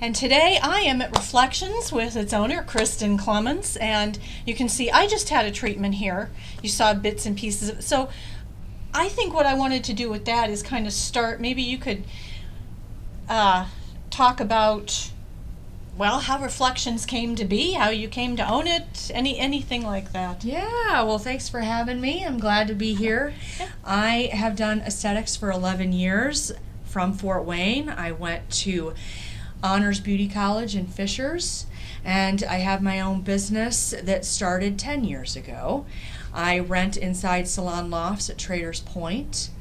And today I am at Reflections with its owner, Kristen Clements, and you can see I just had a treatment here. You saw bits and pieces of it. So I think what I wanted to do with that is kind of start, maybe you could talk about, well, how Reflections came to be, how you came to own it, anything like that. Yeah, well, thanks for having me. I'm glad to be here. Yeah. I have done aesthetics for 11 years from Fort Wayne. I went to Honors Beauty College in Fishers, and I have my own business that started 10 years ago. I rent inside salon lofts at Traders Point.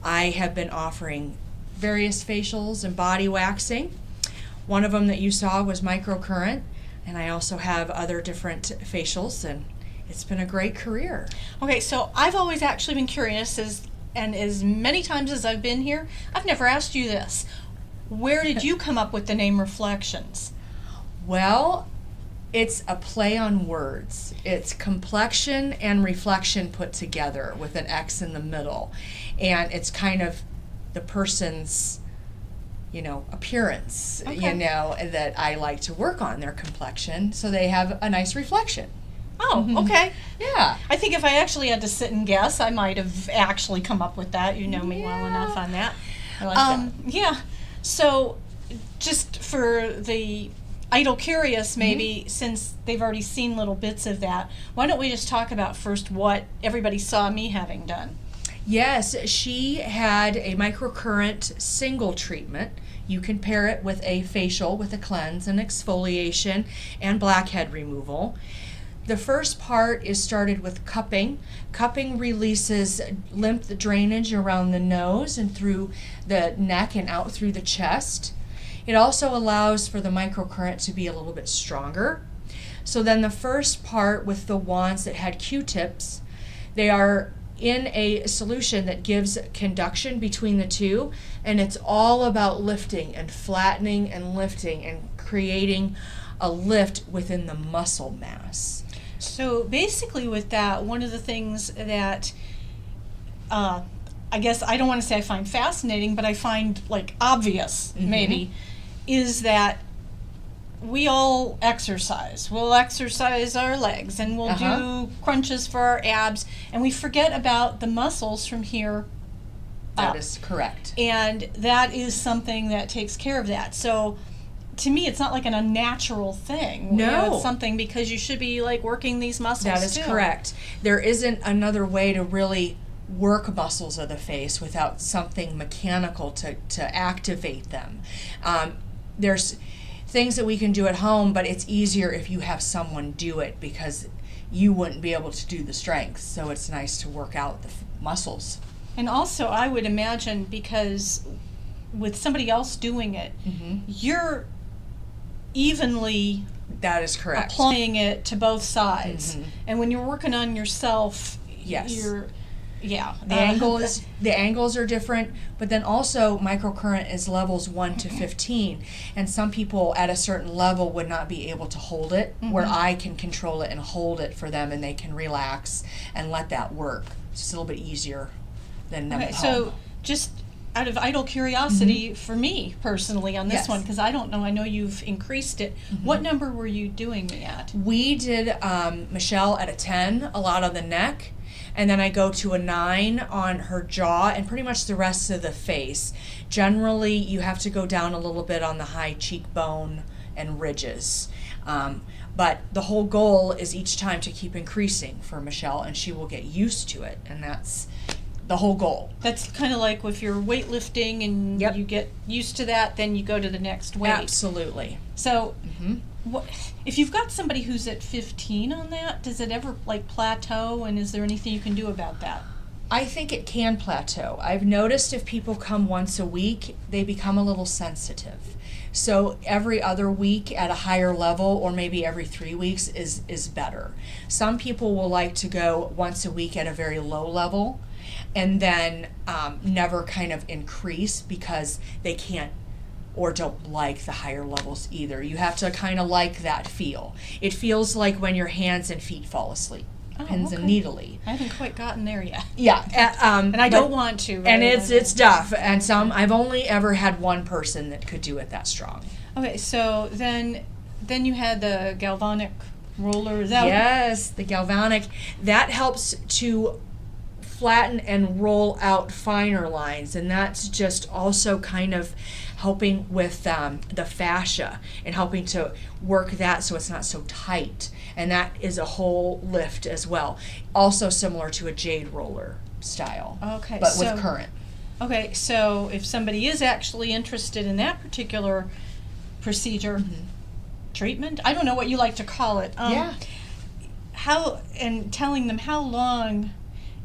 I have been offering various facials and body waxing. One of them that you saw was microcurrent, and I also have other different facials, and it's been a great career. Okay, so I've always actually been curious, and as many times as I've been here, I've never asked you this. Where did you come up with the name Reflections? Well, it's a play on words. It's complexion and reflection put together with an X in the middle. And it's kind of the person's, appearance, Okay. that I like to work on, their complexion, so they have a nice reflection. Oh, okay. Yeah. I think if I actually had to sit and guess, I might have actually come up with that. You know me well Yeah. enough on that. I like that. Yeah. So, just for the idle curious, maybe, since they've already seen little bits of that, why don't we just talk about first what everybody saw me having done? Yes, she had a microcurrent single treatment. You can pair it with a facial with a cleanse and exfoliation and blackhead removal. The first part is started with cupping. Cupping releases lymph drainage around the nose and through the neck and out through the chest. It also allows for the microcurrent to be a little bit stronger. So then the first part with the wands that had Q-tips, they are in a solution that gives conduction between the two, and it's all about lifting and flattening and lifting and creating a lift within the muscle mass. So basically with that, one of the things that I guess I don't want to say I find fascinating, but I find like obvious maybe, is that we all exercise. We'll exercise our legs and we'll do crunches for our abs, and we forget about the muscles from here up. That is correct. And that is something that takes care of that. So to me, it's not like an unnatural thing. No. It's something because you should be like working these muscles That is too. correct. There isn't another way to really work muscles of the face without something mechanical to activate them. There's things that we can do at home, but it's easier if you have someone do it because you wouldn't be able to do the strength. So it's nice to work out the muscles. And also, I would imagine because with somebody else doing it, you're evenly That is correct. applying it to both sides. And when you're working on yourself, Yes. you're, The angles are different, but then also microcurrent is levels 1 to 15, and some people at a certain level would not be able to hold it, where I can control it and hold it for them, and they can relax and let that work. It's just a little bit easier than them Okay, at so home. just out of idle curiosity for me personally on this Yes. one, because I don't know, I know you've increased it. What number were you doing me at? We did Michelle at a 10, a lot on the neck, and then I go to a 9 on her jaw and pretty much the rest of the face. Generally, you have to go down a little bit on the high cheekbone and ridges. But the whole goal is each time to keep increasing for Michelle, and she will get used to it, and that's the whole goal. That's kind of like if you're weightlifting and Yep. you get used to that, then you go to the next weight. Absolutely. So, if you've got somebody who's at 15 on that, does it ever like plateau, and is there anything you can do about that? I think it can plateau. I've noticed if people come once a week, they become a little sensitive. So every other week at a higher level, or maybe every 3 weeks, is better. Some people will like to go once a week at a very low level, and then never kind of increase because they can't or don't like the higher levels either. You have to kind of like that feel. It feels like when your hands and feet fall asleep. Pins and needly. I haven't quite gotten there yet. Yeah, And I don't want to. And really. it's tough. And I've only ever had one person that could do it that strong. Okay, so then you had the galvanic roller. Is that Yes, the galvanic. That helps to flatten and roll out finer lines, and that's just also kind of helping with the fascia and helping to work that so it's not so tight, and that is a whole lift as well, also similar to a jade roller style, Okay, but so- with current. Okay, so if somebody is actually interested in that particular procedure, treatment, I don't know what you like to call it. Yeah. How, and telling them how long.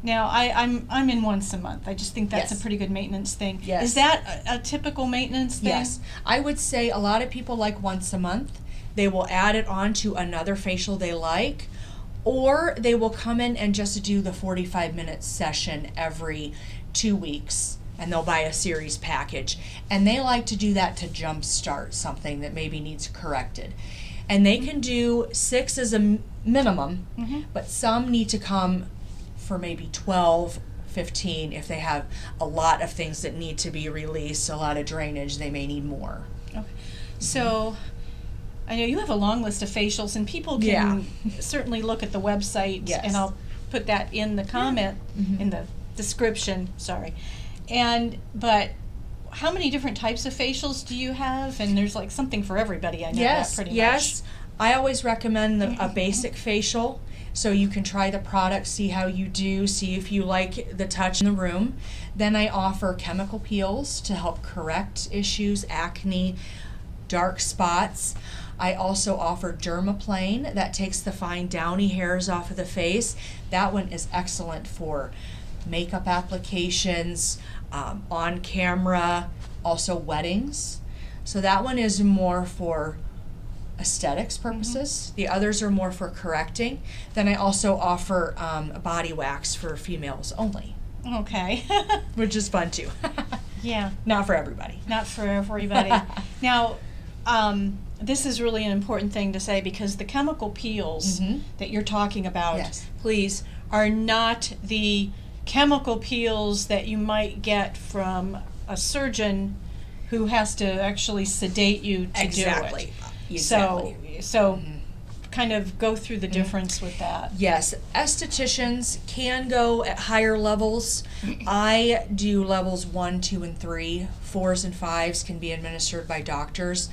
Now I'm in once a month. I just think that's Yes. a pretty good maintenance thing. Yes. Is that a typical maintenance thing? Yes, I would say a lot of people like once a month. They will add it on to another facial they like, or they will come in and just do the 45-minute session every 2 weeks, and they'll buy a series package. And they like to do that to jumpstart something that maybe needs corrected. And they can do 6 as a minimum, but some need to come for maybe 12, 15 if they have a lot of things that need to be released, a lot of drainage, they may need more. Okay. So I know you have a long list of facials, and people can certainly look at the website, Yes. and I'll put that in the comment, in the description, sorry. But how many different types of facials do you have? And there's like something for everybody, I know that pretty Yes. I always recommend a basic facial, so you can try the product, see how you do, see if you like the touch in the room. Then I offer chemical peels to help correct issues, acne, dark spots. I also offer dermaplane that takes the fine downy hairs off of the face. That one is excellent for makeup applications, on camera, also weddings. So that one is more for aesthetics purposes. The others are more for correcting. Then I also offer a body wax for females only, much. Okay. which is fun too. Yeah. Not for everybody. Not for everybody. Now, this is really an important thing to say, because the chemical peels that you're talking about, Yes. please, are not the chemical peels that you might get from a surgeon who has to actually sedate you to Exactly. do it. Exactly. So kind of go through the difference with that. Yes, estheticians can go at higher levels. I do levels 1, 2, and 3. 4s and 5s can be administered by doctors.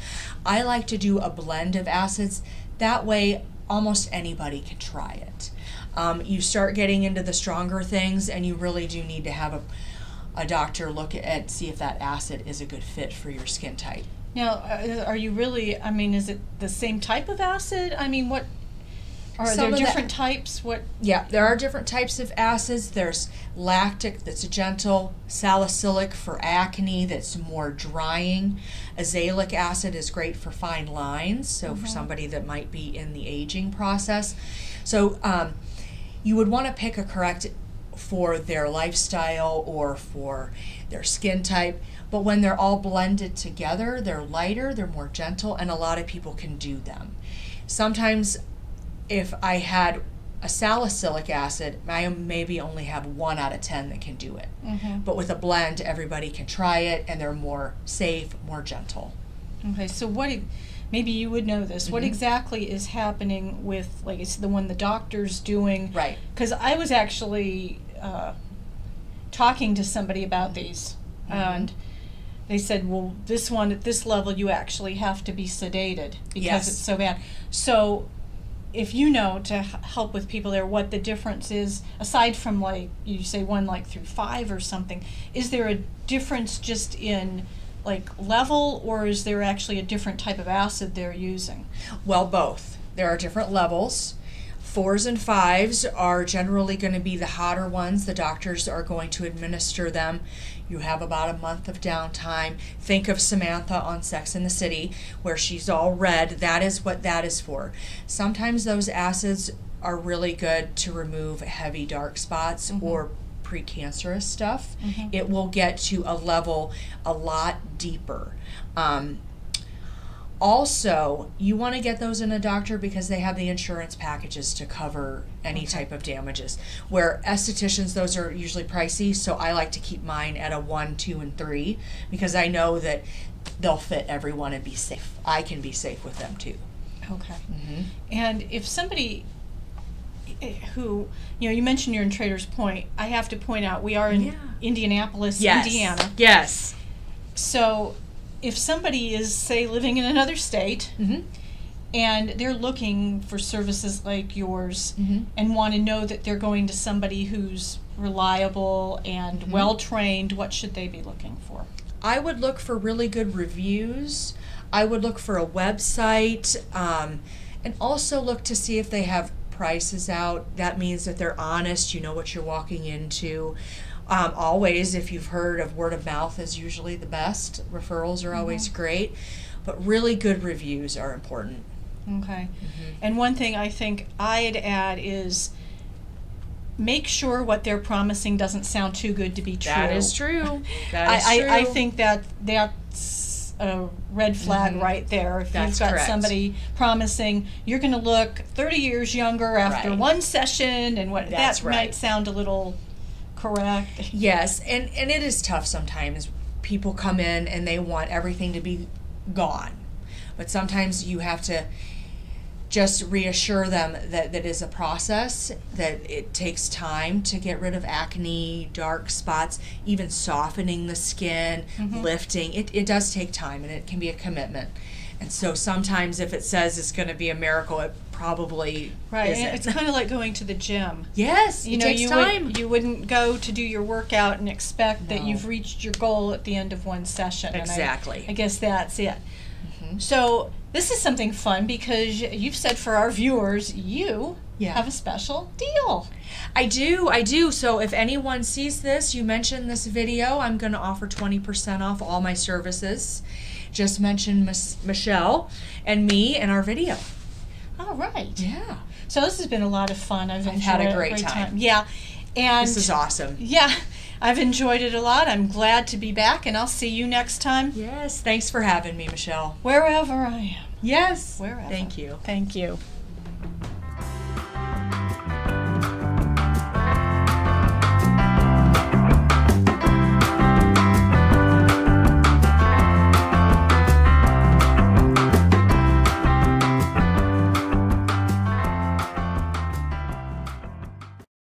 I like to do a blend of acids. That way, almost anybody can try it. You start getting into the stronger things, and you really do need to have a doctor look at, see if that acid is a good fit for your skin type. Now, are you really, I mean, is it the same type of acid? I mean, what, are Some there of the- different types? What? Yeah, there are different types of acids. There's lactic that's gentle, salicylic for acne that's more drying. Azelaic acid is great for fine lines, so for somebody that might be in the aging process. So you would want to pick a correct for their lifestyle or for their skin type. But when they're all blended together, they're lighter, they're more gentle, and a lot of people can do them. Sometimes if I had a salicylic acid, I maybe only have 1 out of 10 that can do it. But with a blend, everybody can try it, and they're more safe, more gentle. Okay, so maybe you would know this. What exactly is happening with, like, it's the one the doctor's doing? Right. Because I was actually talking to somebody about these, and they said, well, this one at this level, you actually have to be sedated because Yes. it's so bad. So if you know, to help with people there, what the difference is, aside from, like, you say 1 like through 5 or something, is there a difference just in, like, level, or is there actually a different type of acid they're using? Well, both. There are different levels. 4s and 5s are generally going to be the hotter ones. The doctors are going to administer them. You have about a month of downtime. Think of Samantha on Sex and the City, where she's all red. That is what that is for. Sometimes those acids are really good to remove heavy dark spots or precancerous stuff. It will get to a level a lot deeper. Also, you want to get those in a doctor because they have the insurance packages to cover any Okay. type of damages. Where estheticians, those are usually pricey, so I like to keep mine at a 1, 2, and 3 because I know that they'll fit everyone and be safe. I can be safe with them too. Okay. Mm-hmm. And if somebody who, you mentioned you're in Traders Point, I have to point out we are in Yeah. Indianapolis, Yes. Indiana. Yes. So if somebody is, say, living in another state Mm-hmm. and they're looking for services like yours Mm-hmm. and want to know that they're going to somebody who's reliable and Mhm. well-trained, what should they be looking for? I would look for really good reviews. I would look for a website, and also look to see if they have prices out. That means that they're honest. You know what you're walking into. Always, if you've heard of word of mouth is usually the best. Referrals are always great, but really good reviews are important. Okay. And one thing I think I'd add is make sure what they're promising doesn't sound too good to be true. That is true. That is true. I think that's a red flag right there. If That's you've got correct. somebody promising you're going to look 30 years younger after Right. one session, and what That's that right. might sound a little correct. Yes, and it is tough sometimes. People come in and they want everything to be gone. But sometimes you have to just reassure them that that is a process, that it takes time to get rid of acne, dark spots, even softening the skin, lifting. It does take time, and it can be a commitment. And so sometimes if it says it's going to be a miracle, it probably Right. isn't. And it's kind of like going to the gym. Yes, it takes time. You wouldn't go to do your workout and expect that No. you've reached your goal at the end of one session. And Exactly. I guess that's it. So this is something fun because you've said for our viewers, you Yeah. have a special deal. I do. So if anyone sees this, you mention this video, I'm going to offer 20% off all my services. Just mention Michelle and me in our video. All right. Yeah. So this has been a lot of fun. I've enjoyed had a it. great time. Yeah. And This is awesome. yeah, I've enjoyed it a lot. I'm glad to be back, and I'll see you next time. Yes. Thanks for having me, Michelle. Wherever I am. Yes. Wherever. Thank you. Thank you.